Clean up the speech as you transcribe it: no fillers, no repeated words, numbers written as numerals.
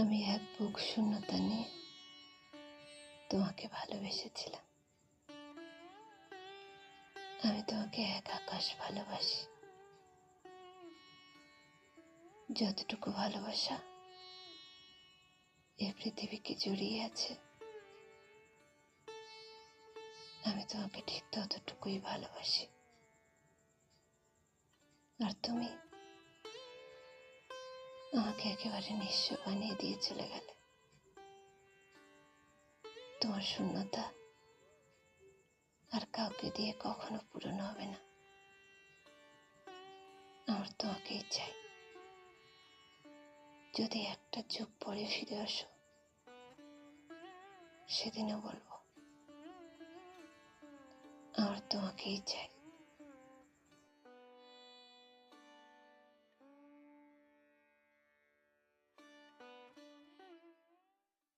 আমি এক বুক শূন্যতা নিয়ে তোমাকে ভালোবেসেছিলাম। আমি তোমাকে এক আকাশ ভালোবাসি। যতটুকু ভালোবাসা এই পৃথিবীকে জড়িয়ে আছে, আমি তোমাকে ঠিক ততটুকুই ভালোবাসি। আর তুমি আমাকে একেবারে নিঃস্ব বানিয়ে দিয়ে চলে গেলে। তোমার শূন্যতা আর কাউকে দিয়ে কখনো পূরণ হবে না। আমার তোমাকেই চাই। যদি একটা যুগ পরে ফিরে আসো, সেদিনও বলবো আমার তোমাকেই চাই।